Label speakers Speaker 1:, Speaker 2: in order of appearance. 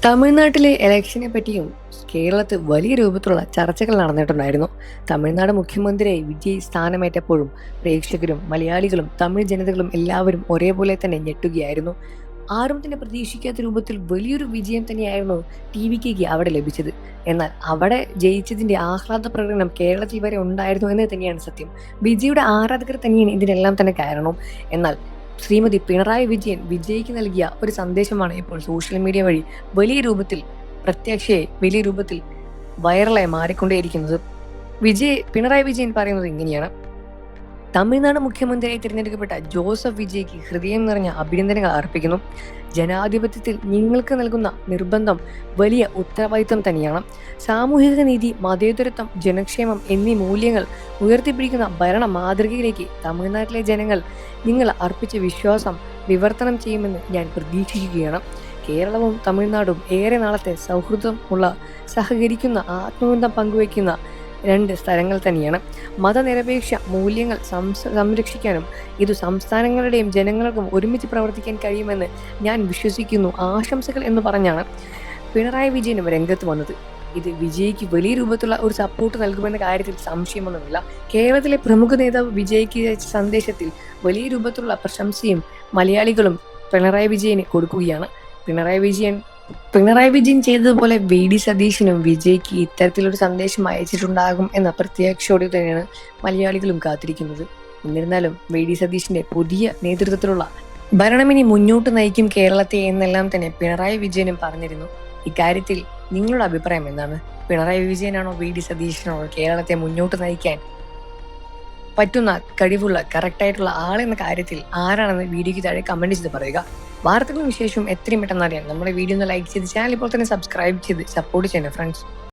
Speaker 1: തമിഴ്നാട്ടിലെ ഇലക്ഷനെ പറ്റിയും കേരളത്തിൽ വലിയ രൂപത്തിലുള്ള ചർച്ചകൾ നടന്നിട്ടുണ്ടായിരുന്നു. തമിഴ്നാട് മുഖ്യമന്ത്രിയായി വിജയ് സ്ഥാനമേറ്റപ്പോഴും പ്രേക്ഷകരും മലയാളികളും തമിഴ് ജനതകളും എല്ലാവരും ഒരേപോലെ തന്നെ ഞെട്ടുകയായിരുന്നു. ആരും തന്നെ പ്രതീക്ഷിക്കാത്ത രൂപത്തിൽ വലിയൊരു വിജയം തന്നെയായിരുന്നു ടിവിക്ക് അവിടെ ലഭിച്ചത്. എന്നാൽ അവിടെ ജയിച്ചതിന്റെ ആഹ്ലാദ പ്രകടനം കേരളത്തിൽ വരെ ഉണ്ടായിരുന്നു എന്ന് തന്നെയാണ് സത്യം. വിജയുടെ ആരാധകർ തന്നെയാണ് ഇതിനെല്ലാം തന്നെ കാരണം. എന്നാൽ ശ്രീമതി പിണറായി വിജയൻ വിജയ്ക്ക് നൽകിയ ഒരു സന്ദേശമാണ് ഇപ്പോൾ സോഷ്യൽ മീഡിയ വഴി വലിയ രൂപത്തിൽ വലിയ രൂപത്തിൽ വൈറലായി മാറിക്കൊണ്ടേയിരിക്കുന്നത്. പിണറായി വിജയൻ പറയുന്നത് ഇങ്ങനെയാണ്: തമിഴ്നാട് മുഖ്യമന്ത്രിയായി തിരഞ്ഞെടുക്കപ്പെട്ട ജോസഫ് വിജയ്ക്ക് ഹൃദയം നിറഞ്ഞ അഭിനന്ദനങ്ങൾ അർപ്പിക്കുന്നു. ജനാധിപത്യത്തിൽ നിങ്ങൾക്ക് നൽകുന്ന നിർബന്ധം വലിയ ഉത്തരവാദിത്വം തന്നെയാണ്. സാമൂഹിക നീതി, മതേതരത്വം, ജനക്ഷേമം എന്നീ മൂല്യങ്ങൾ ഉയർത്തിപ്പിടിക്കുന്ന ഭരണ മാതൃകയിലേക്ക് തമിഴ്നാട്ടിലെ ജനങ്ങൾ നിങ്ങൾ അർപ്പിച്ച വിശ്വാസം വിവർത്തനം ചെയ്യുമെന്ന് ഞാൻ പ്രതീക്ഷിക്കുകയാണ്. കേരളവും തമിഴ്നാടും ഏറെ നാളത്തെ സൗഹൃദമുള്ള, സഹകരിക്കുന്ന, ആത്മബന്ധം പങ്കുവയ്ക്കുന്ന രണ്ട് സ്ഥലങ്ങൾ തന്നെയാണ്. മതനിരപേക്ഷ മൂല്യങ്ങൾ സംരക്ഷിക്കാനും ഇത് സംസ്ഥാനങ്ങളുടെയും ജനങ്ങൾക്കും ഒരുമിച്ച് പ്രവർത്തിക്കാൻ കഴിയുമെന്ന് ഞാൻ വിശ്വസിക്കുന്നു. ആശംസകൾ എന്ന് പറഞ്ഞാണ് പിണറായി വിജയനും രംഗത്ത് വന്നത്. ഇത് വിജയ്ക്ക് വലിയ രൂപത്തിലുള്ള ഒരു സപ്പോർട്ട് നൽകുമെന്ന കാര്യത്തിൽ സംശയമൊന്നുമില്ല. കേരളത്തിലെ പ്രമുഖ നേതാവ് വിജയ്ക്ക് സന്ദേശത്തിൽ വലിയ രൂപത്തിലുള്ള പ്രശംസയും മലയാളികളും പിണറായി വിജയന് കൊടുക്കുകയാണ്. പിണറായി വിജയൻ ചെയ്തതുപോലെ വി.ഡി. സതീശനും വിജയ്ക്ക് ഇത്തരത്തിലൊരു സന്ദേശം അയച്ചിട്ടുണ്ടാകും എന്ന പ്രത്യാശയോടെ തന്നെയാണ് മലയാളികളും കാത്തിരിക്കുന്നത്. എന്നിരുന്നാലും വി.ഡി. സതീശന്റെ പുതിയ നേതൃത്വത്തിലുള്ള ഭരണമിനി മുന്നോട്ട് നയിക്കും കേരളത്തെ എന്നെല്ലാം തന്നെ പിണറായി വിജയനും പറഞ്ഞിരുന്നു. ഇക്കാര്യത്തിൽ നിങ്ങളുടെ അഭിപ്രായം എന്താണ്? പിണറായി വിജയനാണോ വി.ഡി. സതീശനാണോ കേരളത്തെ മുന്നോട്ട് നയിക്കാൻ പറ്റുന്ന കഴിവുള്ള കറക്റ്റായിട്ടുള്ള ആളെന്ന കാര്യത്തിൽ ആരാണെന്ന് വീഡിയോയ്ക്ക് താഴെ കമന്റ് ചെയ്ത് പറയുക. വാർത്തകളും വിശേഷവും എത്രയും പെട്ടെന്ന് അറിയാൻ നമ്മുടെ വീഡിയോ ഒന്ന് ലൈക്ക് ചെയ്ത് ചാനൽ ഇപ്പോൾ തന്നെ സബ്സ്ക്രൈബ് ചെയ്ത് സപ്പോർട്ട് ചെയ്യണം ഫ്രണ്ട്സ്.